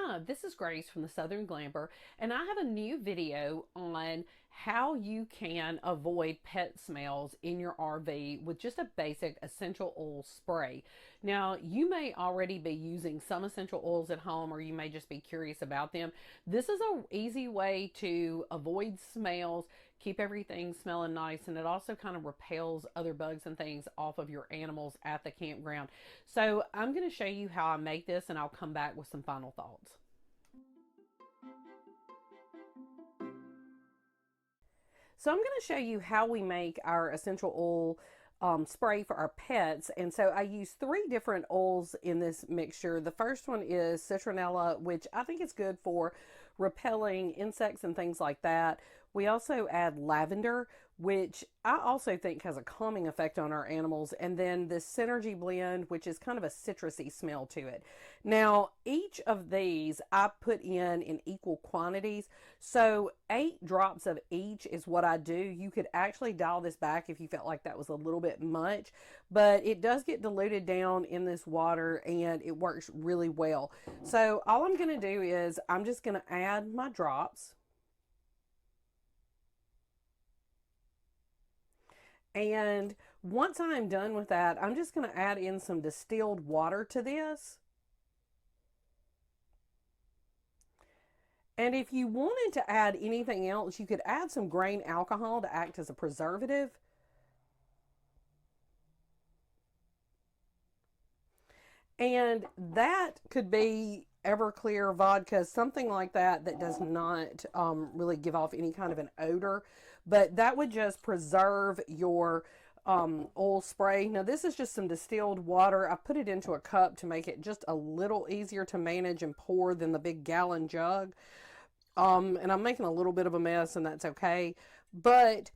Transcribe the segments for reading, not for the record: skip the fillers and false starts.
Hi, this is Grace from the Southern Glamper, and I have a new video on how you can avoid pet smells in your RV with just a basic essential oil spray. Now, you may already be using some essential oils at home, or you may just be curious about them. This is an easy way to avoid smells, keep everything smelling nice, and it also kind of repels other bugs and things off of your animals at the campground. So I'm going to show you how I make this, and I'll come back with some final thoughts. So I'm going to show you how we make our essential oil spray for our pets. And so I use 3 different oils in this mixture. The first one is citronella, which I think is good for repelling insects and things like that. We also add lavender, which I also think has a calming effect on our animals. And then this synergy blend, which is kind of a citrusy smell to it. Now, each of these I put in equal quantities. So 8 drops of each is what I do. You could actually dial this back if you felt like that was a little bit much, but it does get diluted down in this water and it works really well. So all I'm going to do is I'm just going to add my drops. And once I'm done with that, I'm just going to add in some distilled water to this. And if you wanted to add anything else, you could add some grain alcohol to act as a preservative. And that could be Everclear vodka, something like that, that does not really give off any kind of an odor, but that would just preserve your oil spray. Now this is just some distilled water. I put it into a cup to make it just a little easier to manage and pour than the big gallon jug. And I'm making a little bit of a mess, and that's okay. But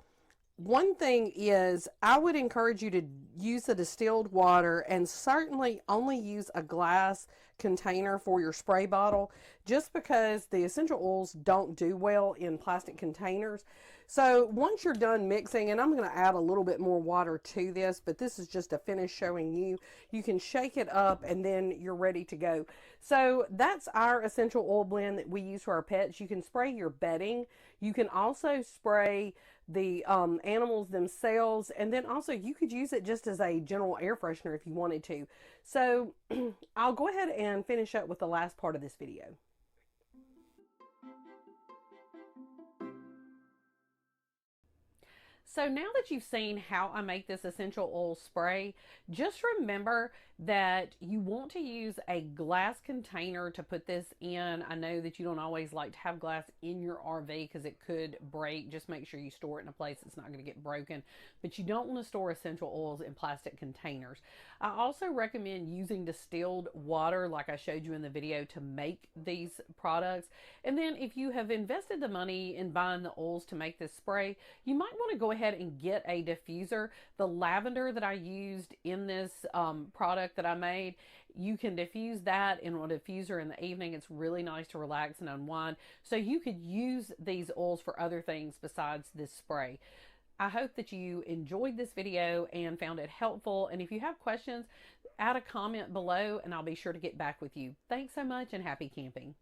one thing is, I would encourage you to use the distilled water and certainly only use a glass container for your spray bottle, just because the essential oils don't do well in plastic containers. So once you're done mixing, and I'm going to add a little bit more water to this, but this is just a finish showing you, you can shake it up and then you're ready to go. So that's our essential oil blend that we use for our pets. You can spray your bedding. You can also spray the animals themselves, and then also you could use it just as a general air freshener if you wanted to. So I'll go ahead and finish up with the last part of this video. So now that you've seen how I make this essential oil spray, just remember that you want to use a glass container to put this in. I know that you don't always like to have glass in your RV because it could break. Just make sure you store it in a place that's not going to get broken. But you don't want to store essential oils in plastic containers. I also recommend using distilled water like I showed you in the video to make these products. And then if you have invested the money in buying the oils to make this spray, you might want to go ahead and get a diffuser. The lavender that I used in this product that I made, you can diffuse that in a diffuser in the evening. It's really nice to relax and unwind. So you could use these oils for other things besides this spray. I hope that you enjoyed this video and found it helpful. And if you have questions, add a comment below and I'll be sure to get back with you. Thanks so much and happy camping.